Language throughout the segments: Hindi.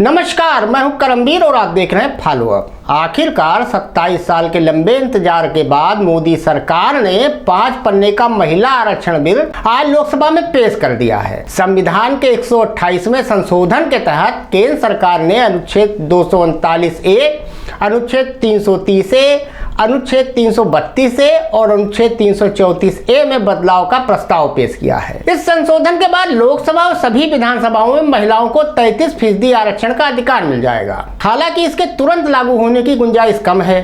नमस्कार, मैं हूं करमवीर और आप देख रहे हैं फॉलो अप। आखिरकार 27 साल के लंबे इंतजार के बाद मोदी सरकार ने 5 पन्ने का महिला आरक्षण बिल आज लोकसभा में पेश कर दिया है। संविधान के 128वें संशोधन के तहत केंद्र सरकार ने अनुच्छेद 239A, अनुच्छेद 330A, अनुच्छेद 332A और अनुच्छेद 334A में बदलाव का प्रस्ताव पेश किया है। इस संशोधन के बाद लोकसभा और सभी विधानसभाओं में महिलाओं को 33% आरक्षण का अधिकार मिल जाएगा। हालांकि इसके तुरंत लागू होने की गुंजाइश कम है।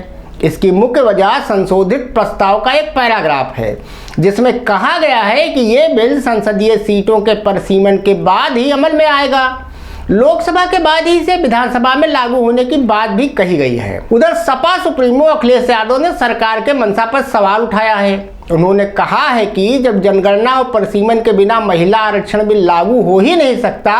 इसकी मुख्य वजह संशोधित प्रस्ताव का एक पैराग्राफ है, जिसमें कहा गया है कि ये बिल संसदीय सीटों के परिसीमन के बाद ही अमल में आएगा। लोकसभा के बाद ही इसे विधानसभा में लागू होने की बात भी कही गई है। उधर सपा सुप्रीमो अखिलेश यादव ने सरकार के मंशा पर सवाल उठाया है। उन्होंने कहा है कि जब जनगणना और परिसीमन के बिना महिला आरक्षण बिल लागू हो ही नहीं सकता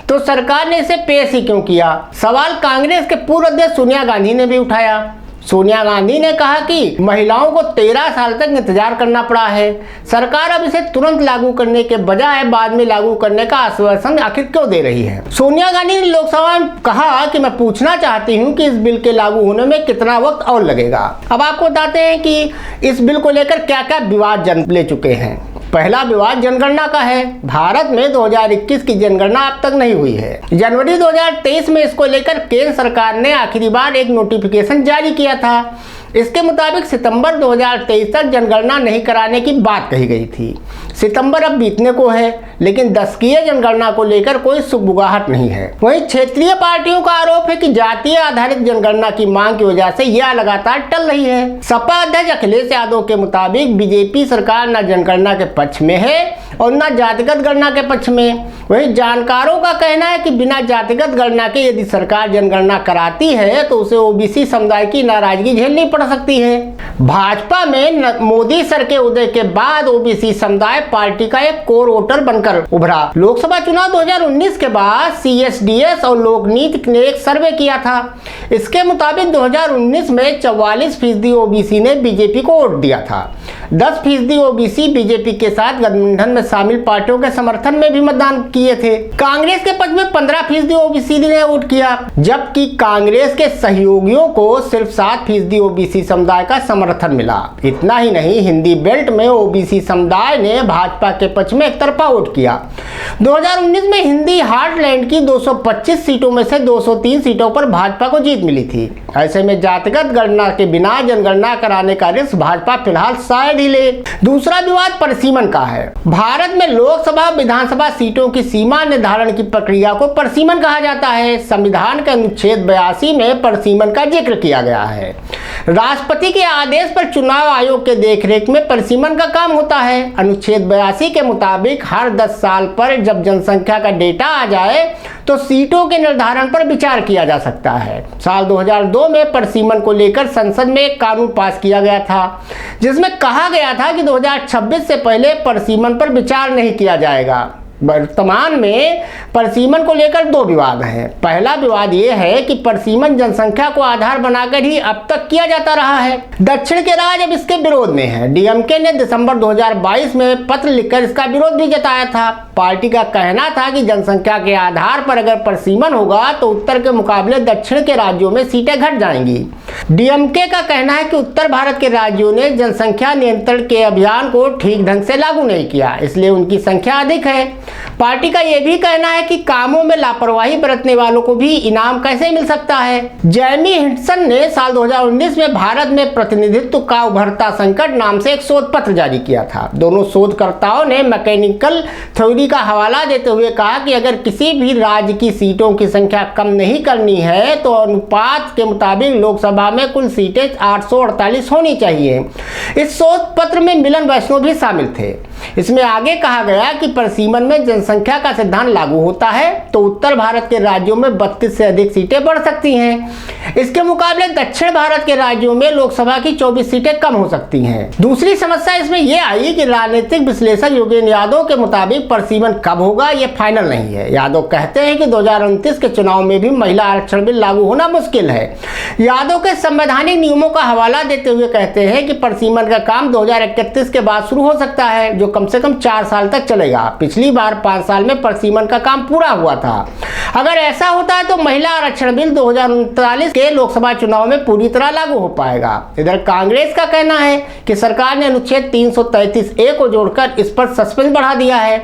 तो सरकार ने इसे पेश ही क्यों किया। सवाल कांग्रेस के पूर्व अध्यक्ष सोनिया गांधी ने भी उठाया। सोनिया गांधी ने कहा कि महिलाओं को 13 साल तक इंतजार करना पड़ा है। सरकार अब इसे तुरंत लागू करने के बजाय बाद में लागू करने का आश्वासन आखिर क्यों दे रही है। सोनिया गांधी ने लोकसभा में कहा कि मैं पूछना चाहती हूं कि इस बिल के लागू होने में कितना वक्त और लगेगा। अब आपको बताते हैं कि इस बिल को लेकर क्या क्या विवाद जन्म ले चुके हैं। पहला विवाद जनगणना का है। भारत में 2021 की जनगणना अब तक नहीं हुई है। जनवरी 2023 में इसको लेकर केंद्र सरकार ने आखिरी बार एक नोटिफिकेशन जारी किया था। इसके मुताबिक सितंबर 2023 तक जनगणना नहीं कराने की बात कही गई थी। सितंबर अब बीतने को है, लेकिन दशकीय जनगणना को लेकर कोई सुगबुगाहट नहीं है। वहीं क्षेत्रीय पार्टियों का आरोप है कि जातीय आधारित जनगणना की मांग की वजह से यह लगातार टल रही है। सपा अध्यक्ष अखिलेश यादव के मुताबिक बीजेपी सरकार न जनगणना के पक्ष में है और न जातिगत गणना के पक्ष में। वहीं जानकारों का कहना है कि बिना जातिगत गणना के यदि सरकार जनगणना कराती है तो उसे ओबीसी समुदाय की नाराजगी झेलनी पड़ सकती है। भाजपा में मोदी सर के उदय के बाद ओबीसी समुदाय पार्टी का एक कोर वोटर बनकर उभरा। लोकसभा चुनाव 2019 के बाद CSDS और लोकनीति ने एक सर्वे किया था। इसके मुताबिक 2019 में 44% ओबीसी ने बीजेपी को वोट दिया था। 10% ओबीसी बीजेपी के साथ गठबंधन में शामिल पार्टियों के समर्थन में भी मतदान किए थे। कांग्रेस के पक्ष में 15% ओबीसी ने वोट किया, जबकि कांग्रेस के सहयोगियों को सिर्फ 7% ओबीसी समुदाय का समर्थन मिला। इतना ही नहीं, हिंदी बेल्ट में ओबीसी समुदाय ने भाजपा के पक्ष में एकतरफा वोट किया। 2019 में हिंदी हार्टलैंड की 225 सीटों में से 203 सीटों पर भाजपा को जीत मिली थी। ऐसे में जातिगत गणना के बिना जनगणना कराने का रिस्क भाजपा फिलहाल शायद ही ले। दूसरा विवाद परिसीमन का है। भारत में लोकसभा विधानसभा सीटों की सीमा निर्धारण की प्रक्रिया को परिसीमन कहा जाता है। संविधान के अनुच्छेद 82 में परिसीमन का जिक्र किया गया है। राष्ट्रपति के आदेश पर चुनाव आयोग के देखरेख में परिसीमन का काम होता है। अनुच्छेद 82 के मुताबिक हर 10 साल पर जब जनसंख्या का डेटा आ जाए तो सीटों के निर्धारण पर विचार किया जा सकता है। साल 2002 में परिसीमन को लेकर संसद में एक कानून पास किया गया था, जिसमें कहा गया था कि 2026 से पहले परिसीमन पर विचार नहीं किया जाएगा। वर्तमान में परिसीमन को लेकर 2 विवाद हैं। पहला विवाद यह है कि परिसीमन जनसंख्या को आधार बनाकर ही अब तक किया जाता रहा है। दक्षिण के राज्य अब इसके विरोध में है। डीएमके ने दिसंबर 2022 में पत्र लिखकर इसका विरोध भी जताया था। पार्टी का कहना था कि जनसंख्या के आधार पर अगर परिसीमन होगा तो उत्तर के मुकाबले दक्षिण के राज्यों में सीटें घट जाएंगी। डीएमके का कहना है कि उत्तर भारत के राज्यों ने जनसंख्या नियंत्रण के अभियान को ठीक ढंग से लागू नहीं किया, इसलिए उनकी संख्या अधिक है। पार्टी का यह भी कहना है कि कामों में लापरवाही बरतने वालों को भी इनाम कैसे मिल सकता है। जेमी हिंडसन ने साल 2019 में भारत में प्रतिनिधित्व का उभरता संकट नाम से एक शोध पत्र जारी किया था। दोनों शोधकर्ताओं ने मैकेनिकल थ्योरी का हवाला देते हुए कहा कि अगर किसी भी राज्य की सीटों की संख्या कम नहीं करनी है तो अनुपात के मुताबिक लोकसभा में कुल सीटें 848 होनी चाहिए। इस शोध पत्र में मिलन वैष्णव भी शामिल थे। इसमें आगे कहा गया कि परिसीमन में जनसंख्या का सिद्धांत लागू होता है तो उत्तर भारत के राज्यों में 32 से अधिक सीटें बढ़ सकती हैं। इसके मुकाबले दक्षिण भारत के राज्यों में लोकसभा की 24 सीटें कम हो सकती हैं। दूसरी समस्या इसमें यह आई कि राजनीतिक विश्लेषक योगेंद्र यादव के मुताबिक परिसीमन कब होगा यह फाइनल नहीं है। यादव कहते हैं कि 2029 के चुनाव में भी महिला आरक्षण बिल लागू होना मुश्किल है। यादव के संवैधानिक नियमों का हवाला देते हुए कहते हैं कि परिसीमन का काम 2031 के बाद शुरू हो सकता है, जो जो कम से कम 4 साल तक चलेगा। पिछली बार 5 साल में परिसीमन का काम पूरा हुआ था। अगर ऐसा होता है तो महिला आरक्षण बिल 2039 के लोकसभा चुनाव में पूरी तरह लागू हो पाएगा। इधर कांग्रेस का कहना है कि सरकार ने अनुच्छेद 333A को जोड़कर इस पर सस्पेंस बढ़ा दिया है।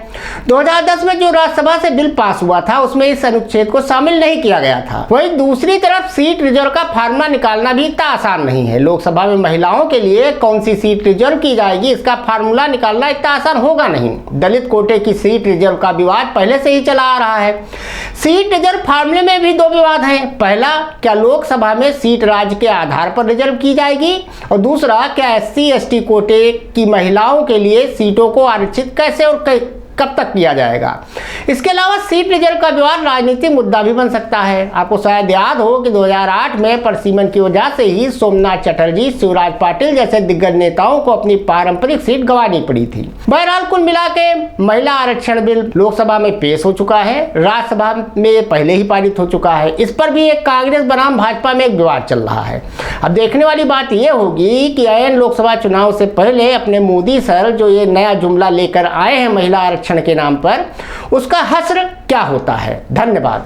2010 में जो राज्यसभा से बिल पास हुआ था उसमें इस अनुच्छेद को शामिल नहीं किया गया था। वहीं दूसरी तरफ सीट रिजर्व का फार्मूला निकालना भी इतना आसान नहीं है। लोकसभा में महिलाओं के लिए कौन सी सीट रिजर्व की जाएगी, इसका फार्मूला निकालना इतना आसान होगा नहीं। दलित कोटे की सीट रिजर्व का विवाद पहले से ही चला आ रहा है। सीट रिजर्व फार्मूले में भी 2 विवाद हैं। पहला, क्या लोकसभा में सीट राज्य के आधार पर रिजर्व की जाएगी, और दूसरा, क्या SC/ST कोटे की महिलाओं के लिए सीटों को आरक्षित कैसे और कब तक किया जाएगा। इसके अलावा सीट रिजर्व का विवाद राजनीतिक मुद्दा भी बन सकता है। आपको शायद याद हो कि 2008 में परिसीमन की वजह से ही सोमनाथ चटर्जी, शिवराज पाटिल जैसे दिग्गज नेताओं को अपनी पारंपरिक सीट गंवानी पड़ी थी। बहरहाल कुल मिला के महिला आरक्षण बिल लोकसभा में पेश हो चुका है, राज्यसभा में पहले ही पारित हो चुका है। इस पर भी एक कांग्रेस बनाम भाजपा में एक विवाद चल रहा है। अब देखने वाली बात यह होगी कि ऐन लोकसभा चुनाव से पहले अपने मोदी सर जो ये नया जुमला लेकर आए हैं महिला आरक्षण के नाम पर, उसका हश्र क्या होता है। धन्यवाद।